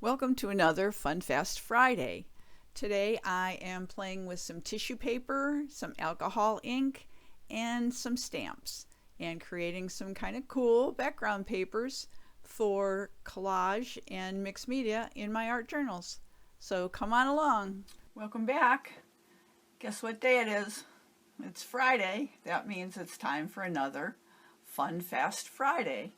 Welcome to another Fun Fast Friday. Today I am playing with some tissue paper, some alcohol ink, and some stamps, and creating some kind of cool background papers for collage and mixed media in my art journals. So come on along. Welcome back. Guess what day it is? It's Friday. That means it's time for another Fun Fast Friday.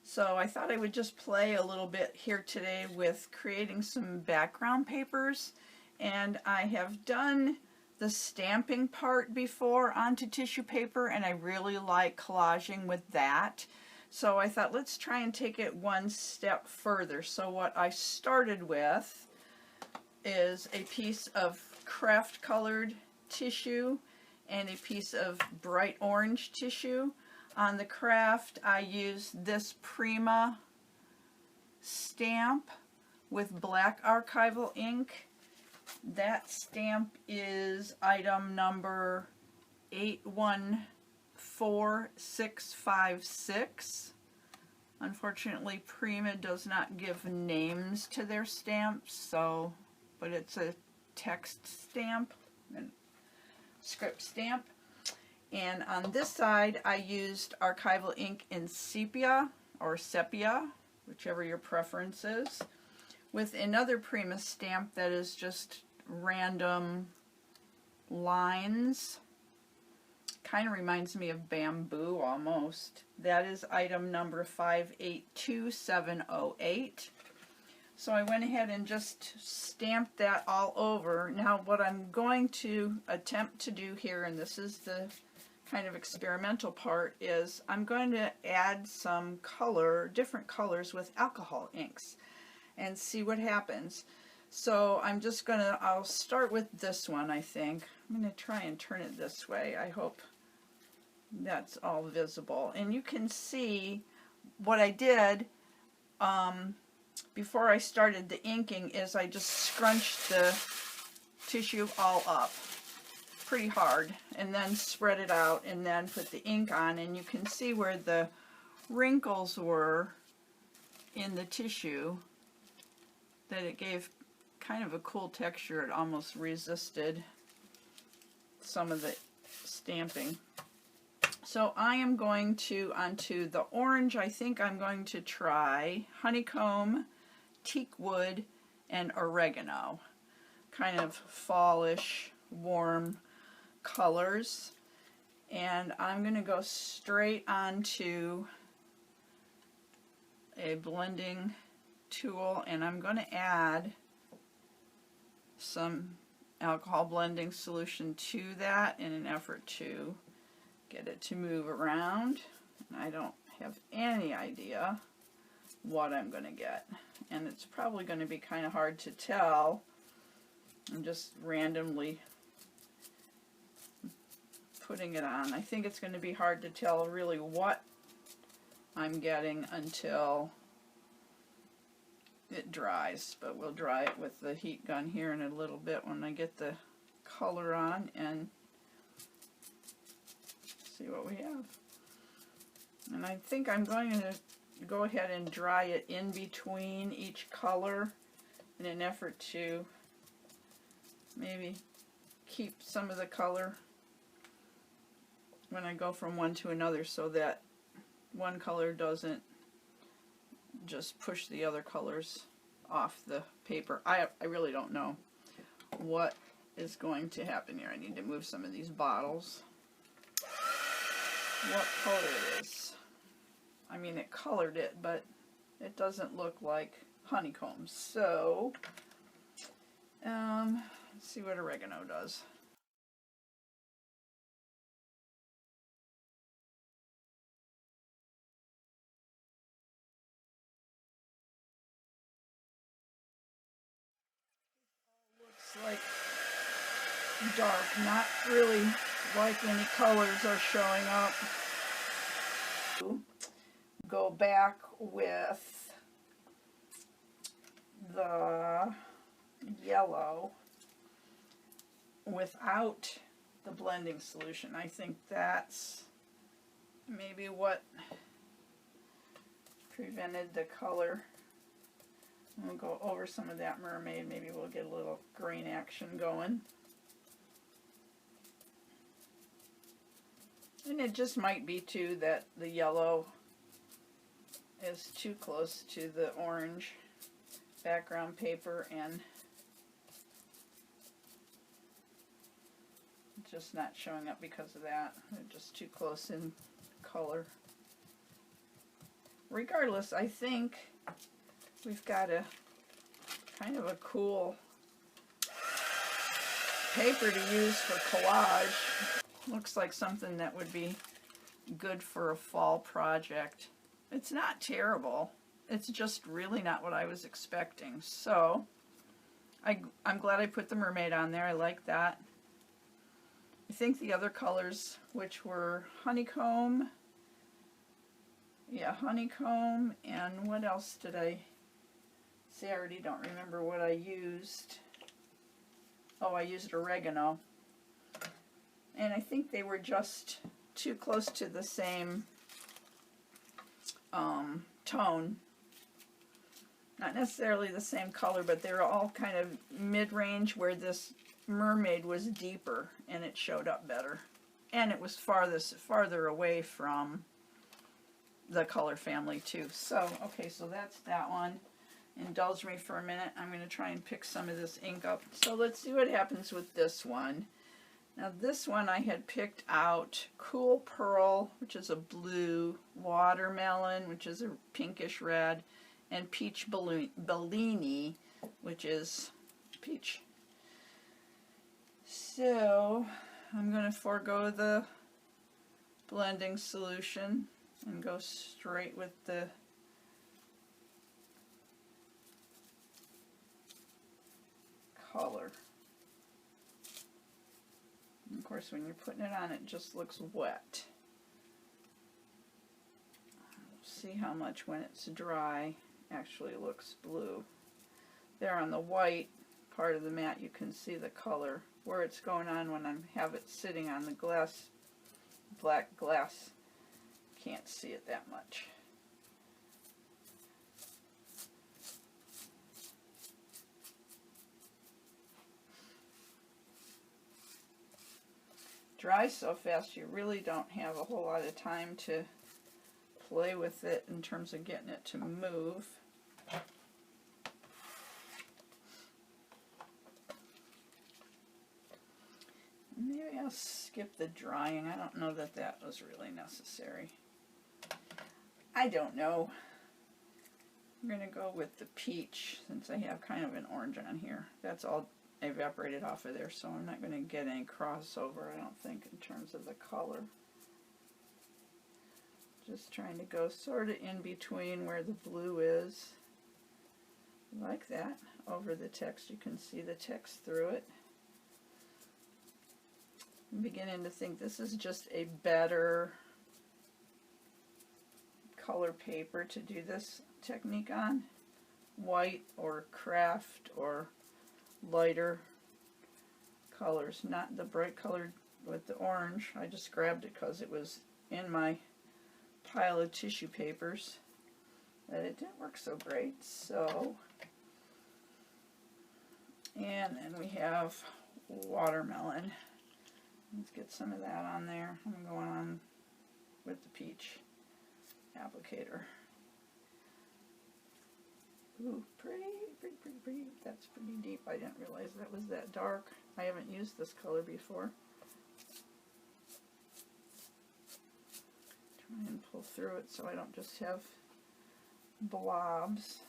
So I thought I would just play a little bit here today with creating some background papers, and I have done the stamping part before onto tissue paper, and I really like collaging with that. So I thought let's try and take it one step further. So what I started with is a piece of kraft colored tissue and a piece of bright orange tissue. On the kraft, I used this Prima stamp with black archival ink. That stamp is item number 814656. Unfortunately, Prima does not give names to their stamps, but it's a text stamp and script stamp. And on this side, I used archival ink in sepia, or sepia, whichever your preference is, with another Prima stamp that is just random lines. Kind of reminds me of bamboo almost. That is item number 582708. So I went ahead and just stamped that all over. Now what I'm going to attempt to do here, and this is the kind of experimental part, is I'm going to add some color, different colors with alcohol inks and see what happens. So I'll start with this one, I think. I'm going to try and turn it this way. I hope that's all visible. And you can see what I did before I started the inking is I just scrunched the tissue all up pretty hard and then spread it out and then put the ink on, and you can see where the wrinkles were in the tissue, that it gave kind of a cool texture. It almost resisted some of the stamping. So I am going to, onto the orange, I think I'm going to try honeycomb, teak wood, and oregano. Kind of fallish, warm colors. And I'm going to go straight onto a blending tool, and I'm going to add some alcohol blending solution to that in an effort to get it to move around. I don't have any idea what I'm going to get, and it's probably going to be kind of hard to tell. I'm just randomly putting it on. I think it's going to be hard to tell really what I'm getting until it dries, but we'll dry it with the heat gun here in a little bit when I get the color on and see what we have. And I think I'm going to go ahead and dry it in between each color in an effort to maybe keep some of the color when I go from one to another, so that one color doesn't just push the other colors off the paper. I really don't know what is going to happen here. I need to move some of these bottles. What color it is? I mean, it colored it, but it doesn't look like honeycomb. So let's see what oregano does. Looks like dark, not really like any colors are showing up. Go back with the yellow without the blending solution. I think that's maybe what prevented the color We'll go over some of that mermaid. Maybe we'll get a little green action going. And it just might be too that the yellow is too close to the orange background paper and just not showing up because of that. They're just too close in color. Regardless, I think we've got a kind of a cool paper to use for collage. Looks like something that would be good for a fall project. It's not terrible. It's just really not what I was expecting. So I'm glad I put the mermaid on there. I like that. I think the other colors, which were honeycomb, honeycomb, and what else did I see? I already don't remember what I used. Oh, I used oregano. And I think they were just too close to the same tone. Not necessarily the same color, but they were all kind of mid-range, where this mermaid was deeper and it showed up better. And it was farther away from the color family too. So, okay, so that's that one. Indulge me for a minute. I'm going to try and pick some of this ink up. So let's see what happens with this one. Now this one I had picked out Cool Pearl, which is a blue, Watermelon, which is a pinkish red, and Peach Bellini, which is peach. So I'm going to forego the blending solution and go straight with the color. And of course, when you're putting it on, it just looks wet. See how much, when it's dry, actually looks blue. There on the white part of the mat, you can see the color. Where it's going on when I have it sitting on the glass, black glass, can't see it that much. Dries so fast you really don't have a whole lot of time to play with it in terms of getting it to move. Maybe I'll skip the drying. I don't know that that was really necessary. I don't know. I'm going to go with the peach since I have kind of an orange on here. That's all evaporated off of there, so I'm not going to get any crossover, I don't think, in terms of the color. Just trying to go sort of in between where the blue is, like that, over the text. You can see the text through it. I'm beginning to think this is just a better color paper to do this technique on. White or kraft or lighter colors, not the bright colored with the orange. I just grabbed it because it was in my pile of tissue papers, but it didn't work so great. So, and then we have watermelon. Let's get some of that on there. I'm going on with the peach applicator. Ooh, pretty. That's pretty deep. I didn't realize that was that dark. I haven't used this color before. Try and pull through it so I don't just have blobs.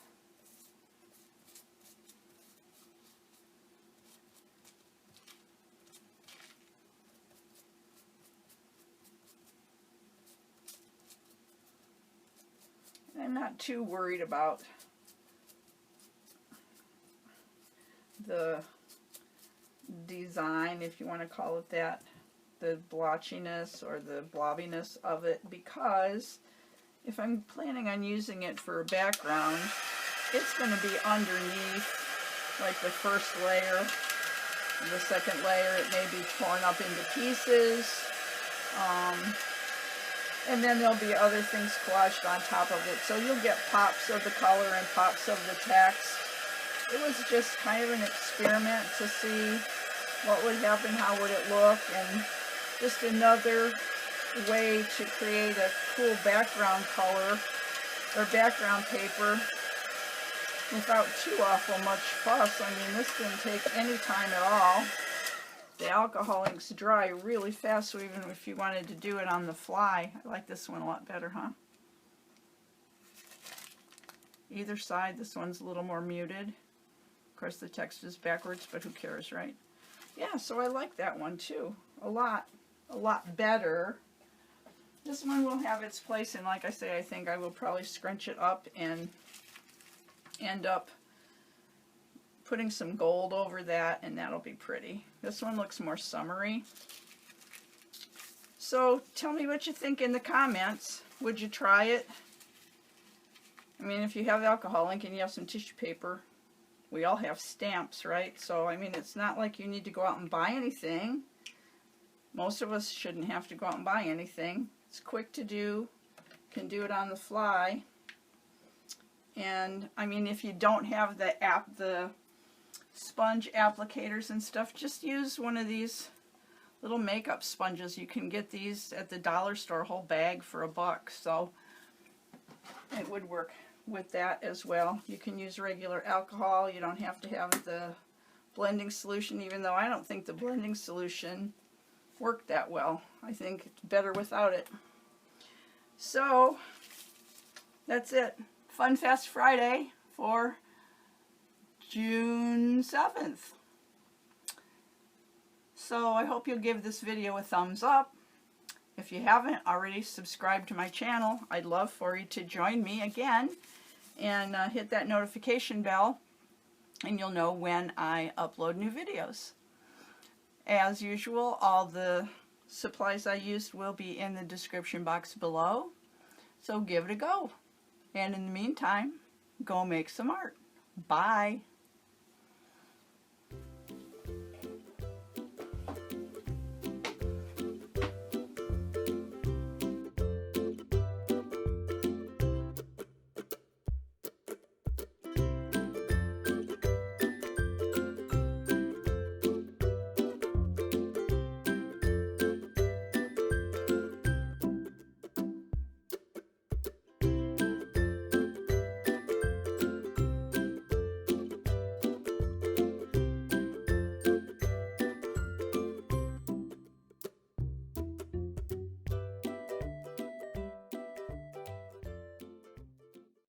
I'm not too worried about the design, if you want to call it that, the blotchiness or the blobbiness of it, because if I'm planning on using it for a background, it's going to be underneath, like the first layer. The second layer, it may be torn up into pieces. And then there'll be other things collaged on top of it. So you'll get pops of the color and pops of the text. It was just kind of an experiment to see what would happen, how would it look, and just another way to create a cool background color or background paper without too awful much fuss. I mean, this didn't take any time at all. The alcohol inks dry really fast, so even if you wanted to do it on the fly, I like this one a lot better, huh? Either side, this one's a little more muted. Of course, the text is backwards, but who cares, right? Yeah, so I like that one too. A lot better. This one will have its place, and like I say, I think I will probably scrunch it up and end up putting some gold over that, and that'll be pretty. This one looks more summery. So tell me what you think in the comments. Would you try it? I mean, if you have alcohol ink and you have some tissue paper, we all have stamps, right? So, I mean, it's not like you need to go out and buy anything. Most of us shouldn't have to go out and buy anything. It's quick to do. Can do it on the fly. And, I mean, if you don't have the sponge applicators and stuff, just use one of these little makeup sponges. You can get these at the dollar store, whole bag for $1. So it would work with that as well. You can use regular alcohol. You don't have to have the blending solution, even though I don't think the blending solution worked that well. I think it's better without it. So that's it. Fun Fast Friday for June 7th. So I hope you'll give this video a thumbs up. If you haven't already subscribed to my channel, I'd love for you to join me again and hit that notification bell, and you'll know when I upload new videos. As usual, all the supplies I used will be in the description box below, so give it a go. And in the meantime, go make some art. Bye.